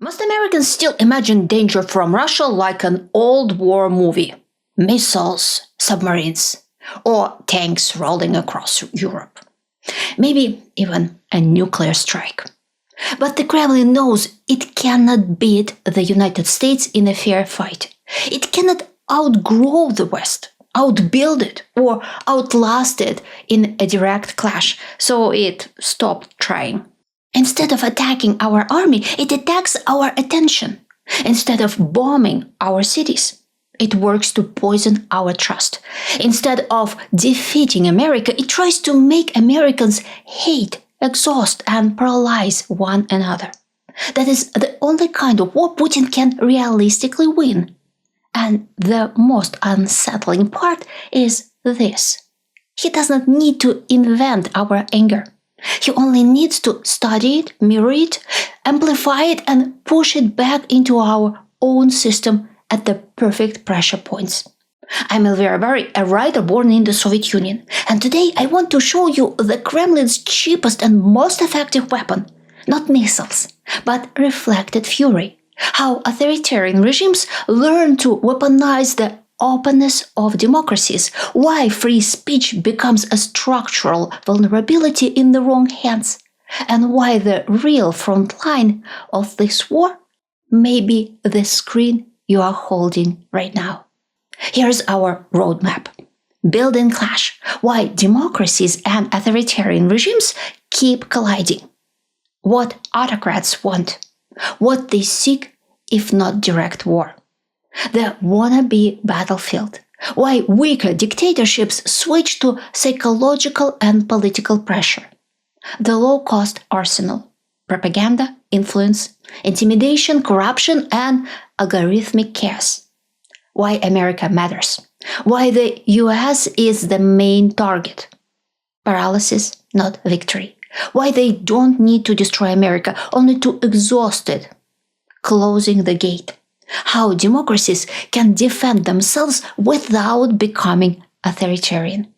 Most Americans still imagine danger from Russia like an old war movie. Missiles, submarines, or tanks rolling across Europe. Maybe even a nuclear strike. But the Kremlin knows it cannot beat the United States in a fair fight. It cannot outgrow the West, outbuild it, or outlast it in a direct clash, so it stopped trying. Instead of attacking our army, it attacks our attention. Instead of bombing our cities, it works to poison our trust. Instead of defeating America, it tries to make Americans hate, exhaust, and paralyze one another. That is the only kind of war Putin can realistically win. And the most unsettling part is this. He does not need to invent our anger. He only needs to study it, mirror it, amplify it, and push it back into our own system at the perfect pressure points. I'm Elvira Bary, a writer born in the Soviet Union, and today I want to show you the Kremlin's cheapest and most effective weapon, not missiles, but reflected fury. How authoritarian regimes learn to weaponize the openness of democracies, why free speech becomes a structural vulnerability in the wrong hands, and why the real front line of this war may be the screen you are holding right now. Here's our roadmap. Build and clash. Why democracies and authoritarian regimes keep colliding. What autocrats want. What they seek if not direct war. The wannabe battlefield. Why weaker dictatorships switch to psychological and political pressure. The low-cost arsenal. Propaganda, influence, intimidation, corruption, and algorithmic chaos. Why America matters. Why the US is the main target. Paralysis, not victory. Why they don't need to destroy America, only to exhaust it. Closing the gate. How democracies can defend themselves without becoming authoritarian.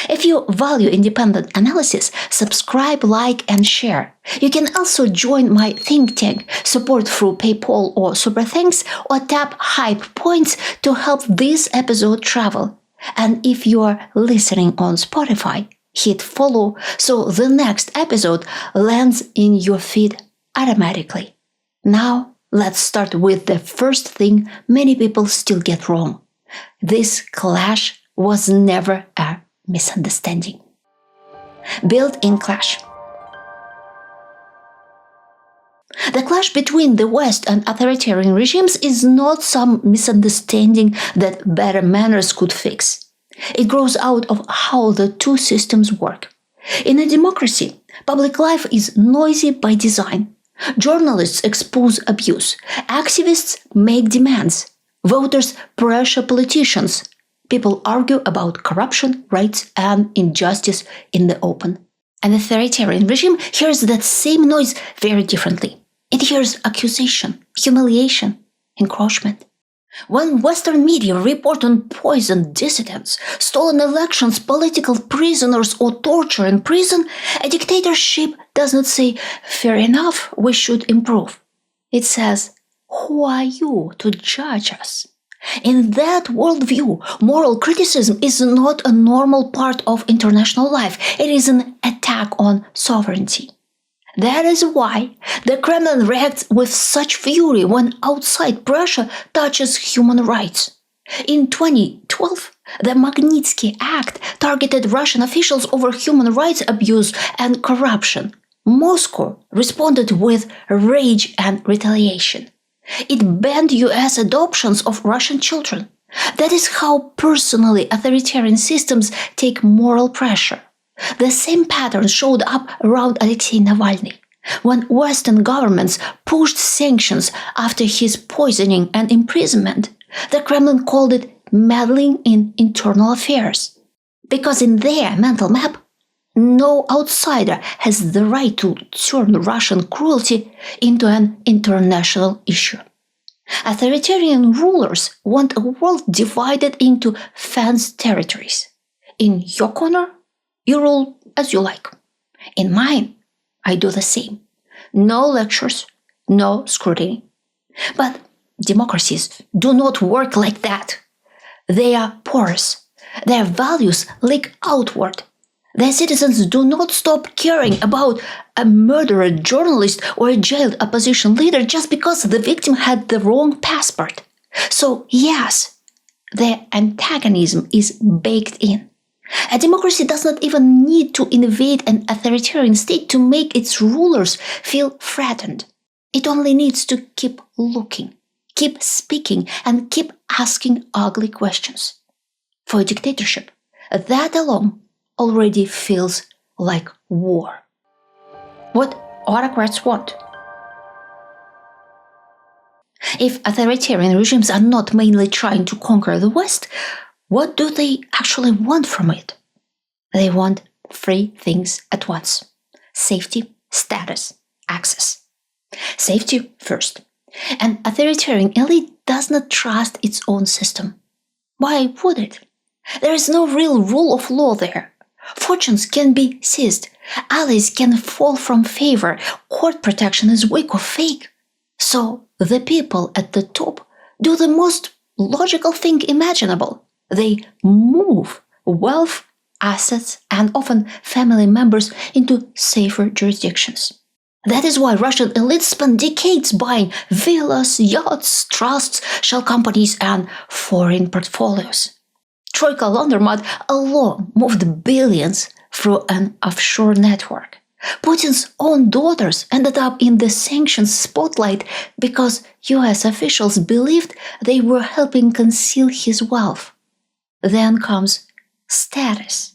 If you value independent analysis, subscribe, like, and share. You can also join my think tank, support through PayPal or Super Thanks, or tap hype points to help this episode travel. And if you are listening on Spotify, hit follow so the next episode lands in your feed automatically. Now, let's start with the first thing many people still get wrong. This clash was never a misunderstanding. Built-in clash. The clash between the West and authoritarian regimes is not some misunderstanding that better manners could fix. It grows out of how the two systems work. In a democracy, public life is noisy by design. Journalists expose abuse. Activists make demands. Voters pressure politicians. People argue about corruption, rights, and injustice in the open. An authoritarian regime hears that same noise very differently. It hears accusation, humiliation, encroachment. When Western media report on poisoned dissidents, stolen elections, political prisoners, or torture in prison, a dictatorship does not say, "Fair enough, we should improve." It says, "Who are you to judge us?" In that worldview, moral criticism is not a normal part of international life. It is an attack on sovereignty. That is why the Kremlin reacts with such fury when outside pressure touches human rights. In 2012, the Magnitsky Act targeted Russian officials over human rights abuse and corruption. Moscow responded with rage and retaliation. It banned US adoptions of Russian children. That is how personally authoritarian systems take moral pressure. The same pattern showed up around Alexei Navalny. When Western governments pushed sanctions after his poisoning and imprisonment, the Kremlin called it meddling in internal affairs. Because in their mental map, no outsider has the right to turn Russian cruelty into an international issue. Authoritarian rulers want a world divided into fenced territories. In your corner, you rule as you like. In mine, I do the same. No lectures, no scrutiny. But democracies do not work like that. They are porous. Their values leak outward. Their citizens do not stop caring about a murdered journalist or a jailed opposition leader just because the victim had the wrong passport. So, yes, their antagonism is baked in. A democracy does not even need to invade an authoritarian state to make its rulers feel threatened. It only needs to keep looking, keep speaking, and keep asking ugly questions. For a dictatorship, that alone already feels like war. What autocrats want? If authoritarian regimes are not mainly trying to conquer the West, what do they actually want from it? They want three things at once: safety, status, access. Safety first. An authoritarian elite does not trust its own system. Why would it? There is no real rule of law there. Fortunes can be seized. Allies can fall from favor. Court protection is weak or fake. So the people at the top do the most logical thing imaginable. They move wealth, assets, and often family members into safer jurisdictions. That is why Russian elites spend decades buying villas, yachts, trusts, shell companies, and foreign portfolios. Troika laundromat alone moved billions through an offshore network. Putin's own daughters ended up in the sanctions spotlight because US officials believed they were helping conceal his wealth. Then comes status.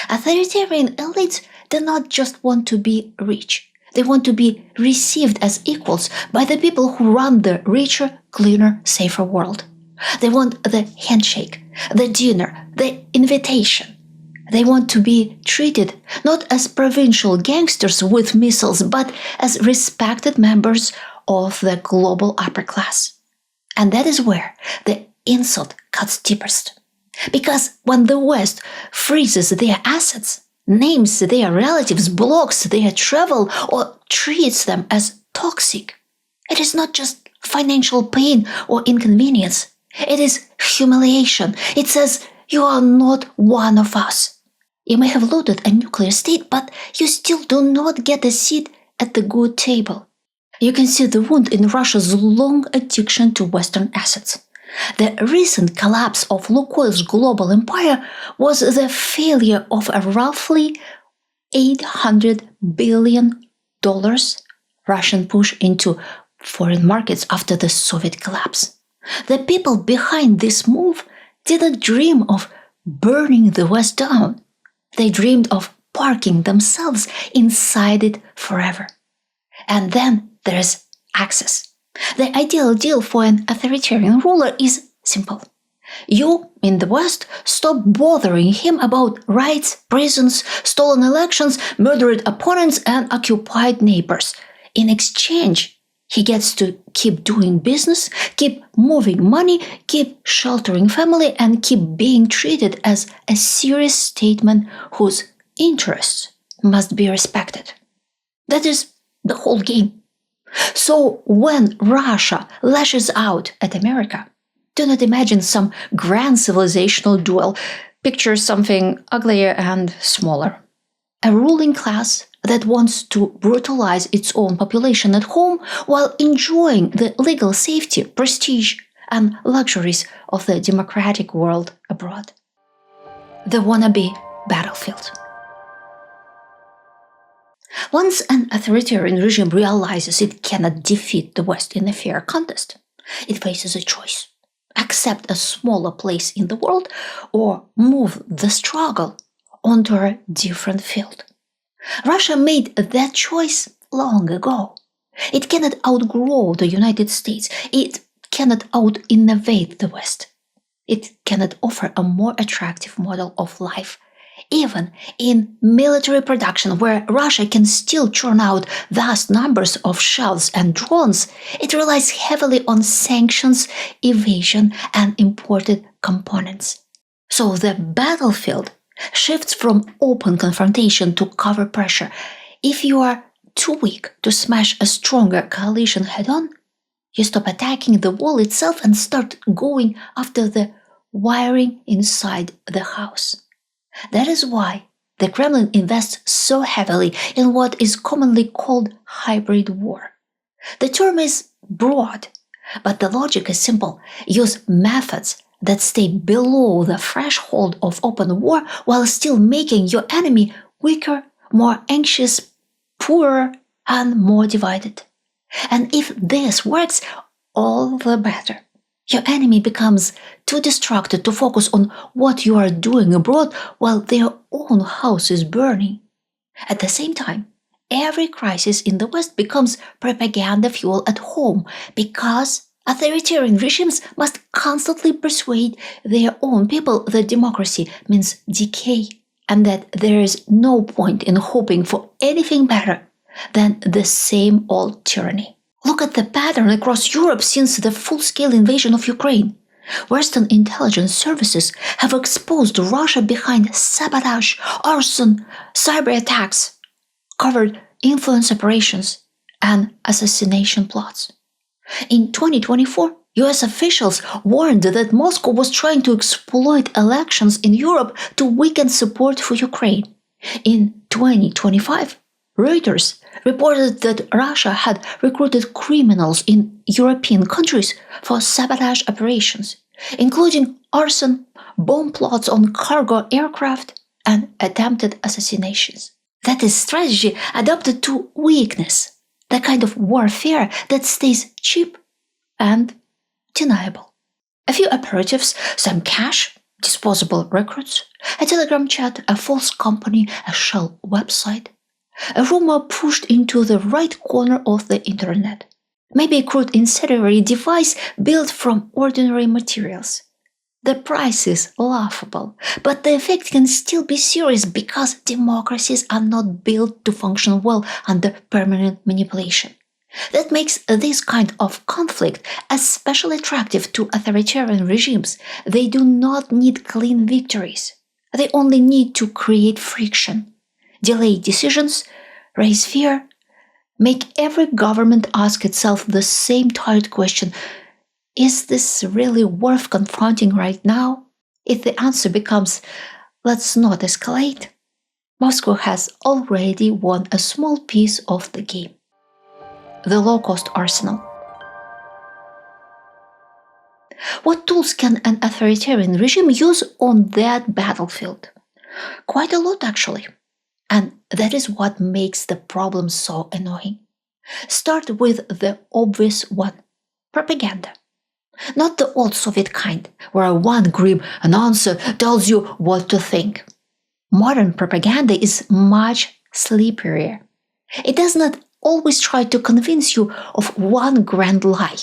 Authoritarian elites do not just want to be rich. They want to be received as equals by the people who run the richer, cleaner, safer world. They want the handshake, the dinner, the invitation. They want to be treated not as provincial gangsters with missiles, but as respected members of the global upper class. And that is where the insult cuts deepest. Because when the West freezes their assets, names their relatives, blocks their travel, or treats them as toxic, it is not just financial pain or inconvenience. It is humiliation. It says, you are not one of us. You may have looted a nuclear state, but you still do not get a seat at the good table. You can see the wound in Russia's long addiction to Western assets. The recent collapse of Lukoil's global empire was the failure of a roughly $800 billion Russian push into foreign markets after the Soviet collapse. The people behind this move didn't dream of burning the West down. They dreamed of parking themselves inside it forever. And then there's access. The ideal deal for an authoritarian ruler is simple. You, in the West, stop bothering him about rights, prisons, stolen elections, murdered opponents, and occupied neighbors. In exchange, he gets to keep doing business, keep moving money, keep sheltering family, and keep being treated as a serious statesman whose interests must be respected. That is the whole game. So when Russia lashes out at America, do not imagine some grand civilizational duel. Picture something uglier and smaller. A ruling class that wants to brutalize its own population at home while enjoying the legal safety, prestige, and luxuries of the democratic world abroad. The wannabe battlefield. Once an authoritarian regime realizes it cannot defeat the West in a fair contest, it faces a choice: accept a smaller place in the world or move the struggle onto a different field. Russia made that choice long ago. It cannot outgrow the United States. It cannot out-innovate the West. It cannot offer a more attractive model of life. Even in military production, where Russia can still churn out vast numbers of shells and drones, it relies heavily on sanctions, evasion, and imported components. So the battlefield shifts from open confrontation to cover pressure. If you are too weak to smash a stronger coalition head-on, you stop attacking the wall itself and start going after the wiring inside the house. That is why the Kremlin invests so heavily in what is commonly called hybrid war. The term is broad, but the logic is simple. Use methods that stay below the threshold of open war while still making your enemy weaker, more anxious, poorer, and more divided. And if this works, all the better. Your enemy becomes too distracted to focus on what you are doing abroad while their own house is burning. At the same time, every crisis in the West becomes propaganda fuel at home because authoritarian regimes must constantly persuade their own people that democracy means decay and that there is no point in hoping for anything better than the same old tyranny. Look at the pattern across Europe since the full-scale invasion of Ukraine. Western intelligence services have exposed Russia behind sabotage, arson, cyber attacks, covert influence operations, and assassination plots. In 2024, US officials warned that Moscow was trying to exploit elections in Europe to weaken support for Ukraine. In 2025, Reuters reported that Russia had recruited criminals in European countries for sabotage operations, including arson, bomb plots on cargo aircraft, and attempted assassinations. That is strategy adapted to weakness, the kind of warfare that stays cheap and deniable. A few operatives, some cash, disposable recruits, a Telegram chat, a false company, a shell website, a rumor pushed into the right corner of the internet. Maybe a crude incendiary device built from ordinary materials. The price is laughable, but the effect can still be serious because democracies are not built to function well under permanent manipulation. That makes this kind of conflict especially attractive to authoritarian regimes. They do not need clean victories. They only need to create friction, delay decisions, raise fear, make every government ask itself the same tired question: is this really worth confronting right now? If the answer becomes, let's not escalate, Moscow has already won a small piece of the game. The low-cost arsenal. What tools can an authoritarian regime use on that battlefield? Quite a lot, actually. And that is what makes the problem so annoying. Start with the obvious one: propaganda. Not the old Soviet kind, where one grim announcer tells you what to think. Modern propaganda is much slipperier. It does not always try to convince you of one grand lie.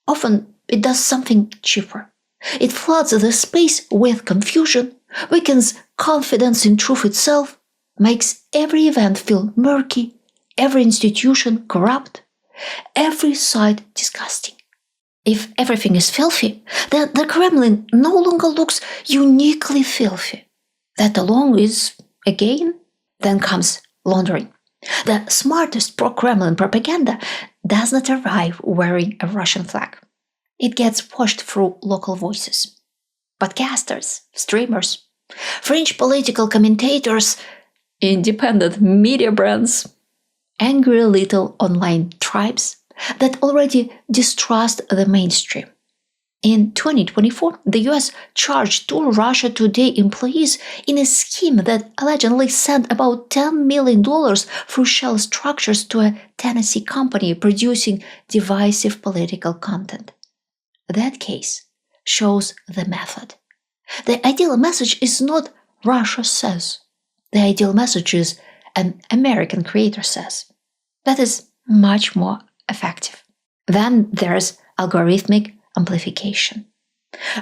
Often it does something cheaper. It floods the space with confusion, weakens confidence in truth itself, makes every event feel murky, every institution corrupt, every side disgusting. If everything is filthy, then the Kremlin no longer looks uniquely filthy. That alone is a gain. Then comes laundering. The smartest pro-Kremlin propaganda does not arrive wearing a Russian flag. It gets pushed through local voices. Podcasters, streamers, French political commentators, independent media brands, angry little online tribes that already distrust the mainstream. In 2024, the US charged 2 Russia Today employees in a scheme that allegedly sent about $10 million through shell structures to a Tennessee company producing divisive political content. That case shows the method. The ideal message is not Russia says. The ideal message is an American creator says. That is much more effective. Then there's algorithmic amplification.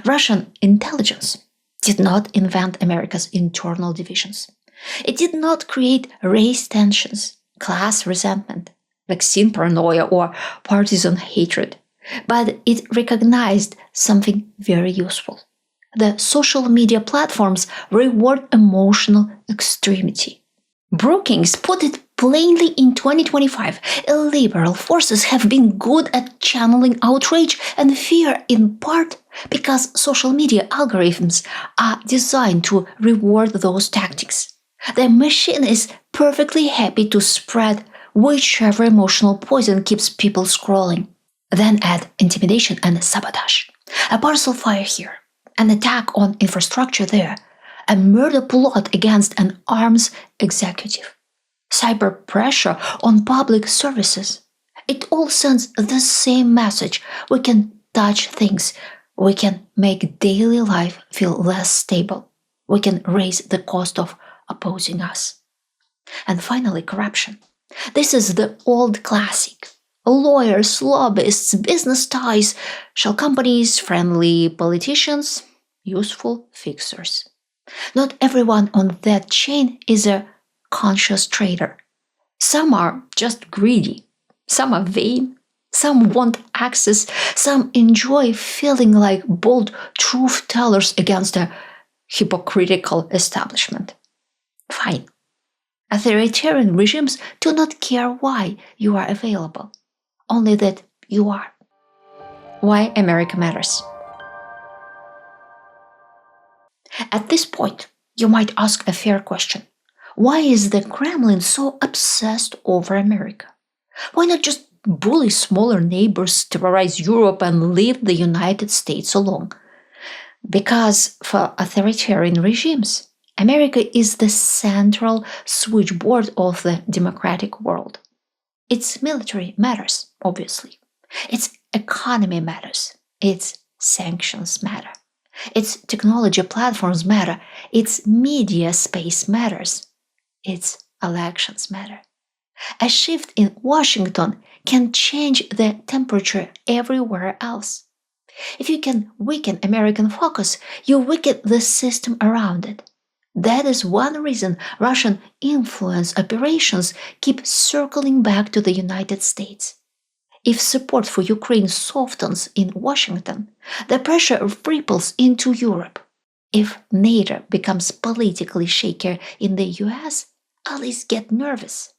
Russian intelligence did not invent America's internal divisions. It did not create race tensions, class resentment, vaccine paranoia, or partisan hatred, but it recognized something very useful. The social media platforms reward emotional extremity. Brookings put it Plainly, in 2025, illiberal forces have been good at channeling outrage and fear, in part because social media algorithms are designed to reward those tactics. The machine is perfectly happy to spread whichever emotional poison keeps people scrolling. Then add intimidation and sabotage. A parcel fire here, an attack on infrastructure there, a murder plot against an arms executive, cyber pressure on public services. It all sends the same message. We can touch things. We can make daily life feel less stable. We can raise the cost of opposing us. And finally, corruption. This is the old classic. Lawyers, lobbyists, business ties, shell companies, friendly politicians, useful fixers. Not everyone on that chain is a conscious trader. Some are just greedy. Some are vain. Some want access. Some enjoy feeling like bold truth tellers against a hypocritical establishment. Fine. Authoritarian regimes do not care why you are available, only that you are. Why America matters. At this point, you might ask a fair question. Why is the Kremlin so obsessed over America? Why not just bully smaller neighbors, terrorize Europe, and leave the United States alone? Because for authoritarian regimes, America is the central switchboard of the democratic world. Its military matters, obviously. Its economy matters. Its sanctions matter. Its technology platforms matter. Its media space matters. Its elections matter. A shift in Washington can change the temperature everywhere else. If you can weaken American focus, you weaken the system around it. That is one reason Russian influence operations keep circling back to the United States. If support for Ukraine softens in Washington, the pressure ripples into Europe. If NATO becomes politically shakier in the US, allies get nervous.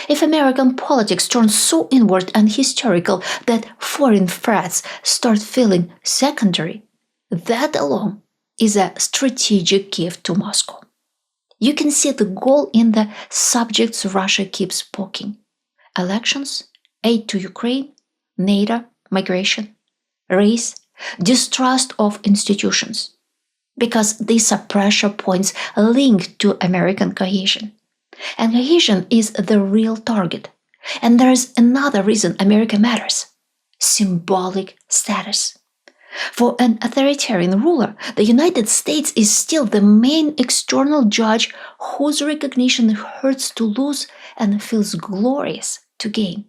If American politics turns so inward and hysterical that foreign threats start feeling secondary, that alone is a strategic gift to Moscow. You can see the goal in the subjects Russia keeps poking: elections, aid to Ukraine, NATO, migration, race, distrust of institutions. Because these are pressure points linked to American cohesion. And cohesion is the real target. And there is another reason America matters: symbolic status. For an authoritarian ruler, the United States is still the main external judge whose recognition hurts to lose and feels glorious to gain.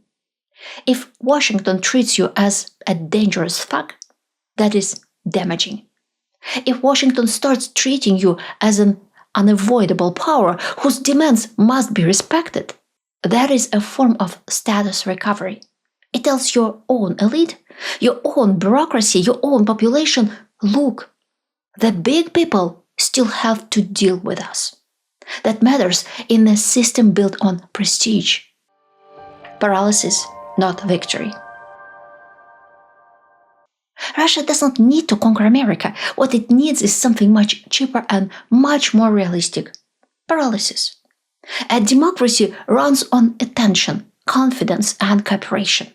If Washington treats you as a dangerous thug, that is damaging. If Washington starts treating you as an unavoidable power whose demands must be respected, that is a form of status recovery. It tells your own elite, your own bureaucracy, your own population, look, the big people still have to deal with us. That matters in a system built on prestige. Paralysis, not victory. Russia does not need to conquer America. What it needs is something much cheaper and much more realistic: paralysis. A democracy runs on attention, confidence, and cooperation.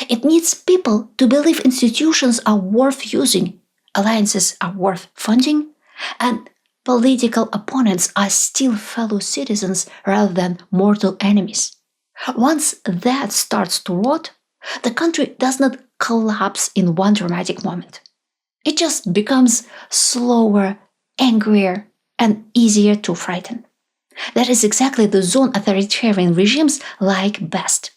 It needs people to believe institutions are worth using, alliances are worth funding, and political opponents are still fellow citizens rather than mortal enemies. Once that starts to rot, the country does not collapse in one dramatic moment. It just becomes slower, angrier, and easier to frighten. That is exactly the zone authoritarian regimes like best.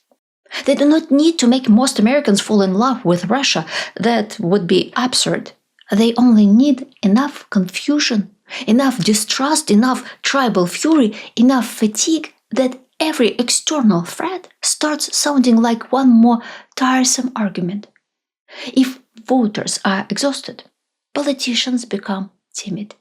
They do not need to make most Americans fall in love with Russia. That would be absurd. They only need enough confusion, enough distrust, enough tribal fury, enough fatigue that every external threat starts sounding like one more tiresome argument. If voters are exhausted, politicians become timid.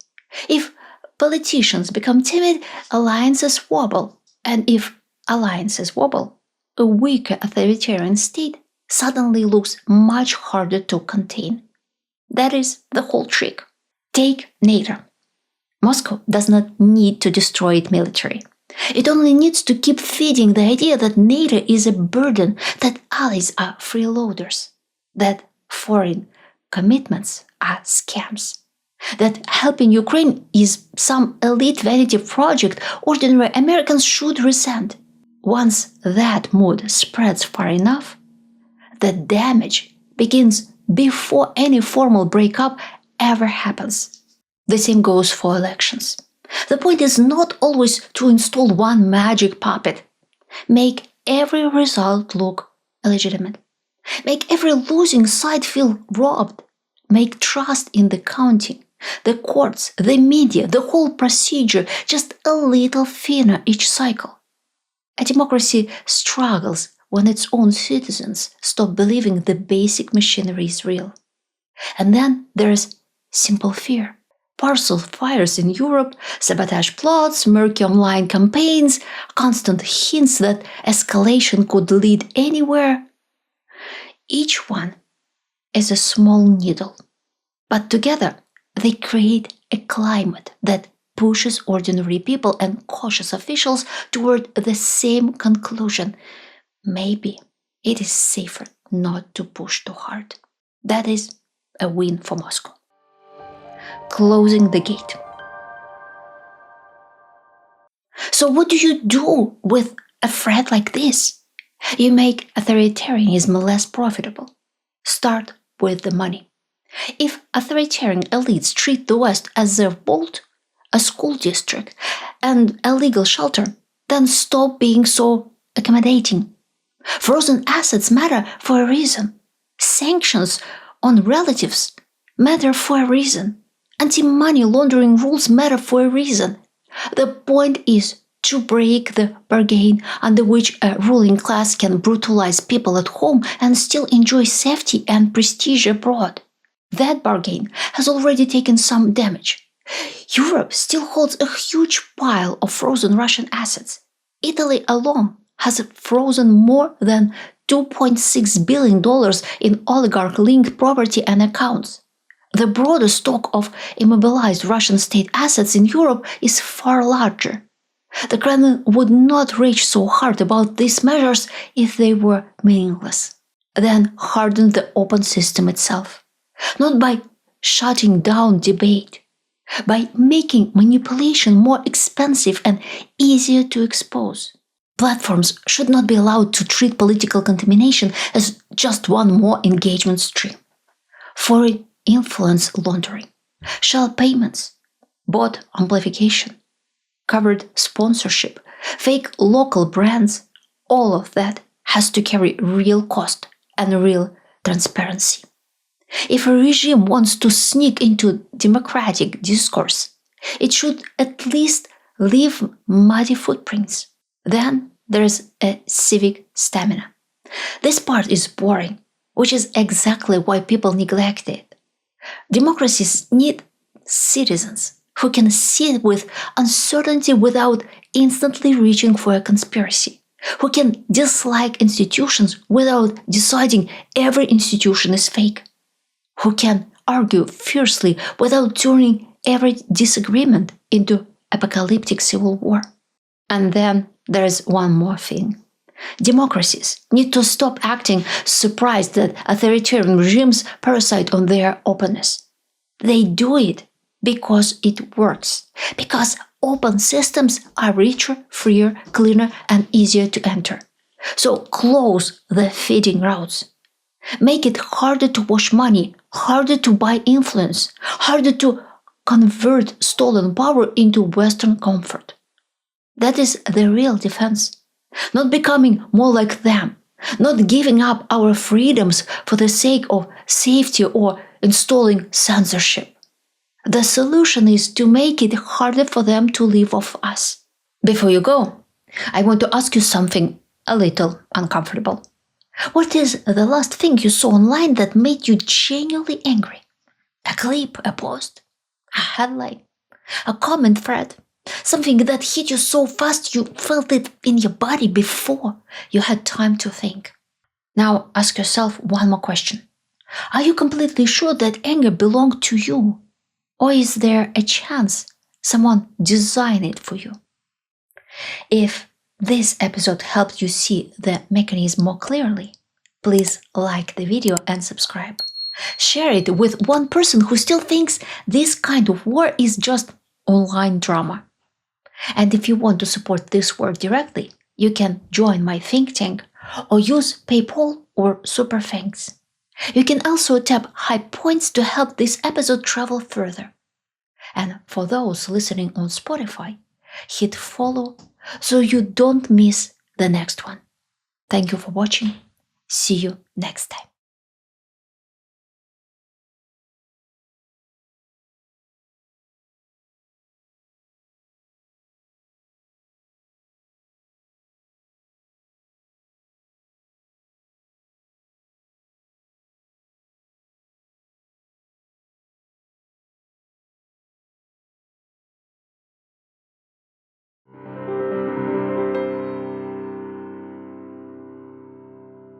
If politicians become timid, alliances wobble. And if alliances wobble, a weaker authoritarian state suddenly looks much harder to contain. That is the whole trick. Take NATO. Moscow does not need to destroy its military. It only needs to keep feeding the idea that NATO is a burden, that allies are freeloaders, that foreign commitments are scams, that helping Ukraine is some elite vanity project ordinary Americans should resent. Once that mood spreads far enough, the damage begins before any formal breakup ever happens. The same goes for elections. The point is not always to install one magic puppet. Make every result look illegitimate. Make every losing side feel robbed. Make trust in the counting, the courts, the media, the whole procedure just a little thinner each cycle. A democracy struggles when its own citizens stop believing the basic machinery is real. And then there's simple fear. Parcel fires in Europe, sabotage plots, murky online campaigns, constant hints that escalation could lead anywhere. Each one is a small needle, but together they create a climate that pushes ordinary people and cautious officials toward the same conclusion. Maybe it is safer not to push too hard. That is a win for Moscow. Closing the gate. So what do you do with a threat like this? You make authoritarianism less profitable. Start with the money. If authoritarian elites treat the West as their vault, a school district, and a legal shelter, then stop being so accommodating. Frozen assets matter for a reason. Sanctions on relatives matter for a reason. Anti-money laundering rules matter for a reason. The point is to break the bargain under which a ruling class can brutalize people at home and still enjoy safety and prestige abroad. That bargain has already taken some damage. Europe still holds a huge pile of frozen Russian assets. Italy alone has frozen more than $2.6 billion in oligarch-linked property and accounts. The broader stock of immobilized Russian state assets in Europe is far larger. The Kremlin would not rage so hard about these measures if they were meaningless. Then harden the open system itself. Not by shutting down debate, by making manipulation more expensive and easier to expose. Platforms should not be allowed to treat political contamination as just one more engagement stream. Foreign influence laundering, shell payments, bot amplification, covered sponsorship, fake local brands, all of that has to carry real cost and real transparency. If a regime wants to sneak into democratic discourse, it should at least leave muddy footprints. Then there's a civic stamina. This part is boring, which is exactly why people neglect it. Democracies need citizens who can sit with uncertainty without instantly reaching for a conspiracy, who can dislike institutions without deciding every institution is fake, who can argue fiercely without turning every disagreement into apocalyptic civil war. And then there's one more thing. Democracies need to stop acting surprised that authoritarian regimes parasite on their openness. They do it because it works, because open systems are richer, freer, cleaner, and easier to enter. So close the feeding routes. Make it harder to wash money, harder to buy influence, harder to convert stolen power into Western comfort. That is the real defense. Not becoming more like them, not giving up our freedoms for the sake of safety or installing censorship. The solution is to make it harder for them to live off us. Before you go, I want to ask you something a little uncomfortable. What is the last thing you saw online that made you genuinely angry? A clip, a post, a headline, a comment thread, Something that hit you so fast you felt it in your body before you had time to think. Now ask yourself one more question. Are you completely sure that anger belonged to you? Or is there a chance someone designed it for you? If this episode helped you see the mechanism more clearly, please like the video and subscribe. Share it with one person who still thinks this kind of war is just online drama. And if you want to support this work directly, you can join my think tank or use PayPal or Super Thanks. You can also tap high points to help this episode travel further. And for those listening on Spotify, hit follow so you don't miss the next one. Thank you for watching. See you next time.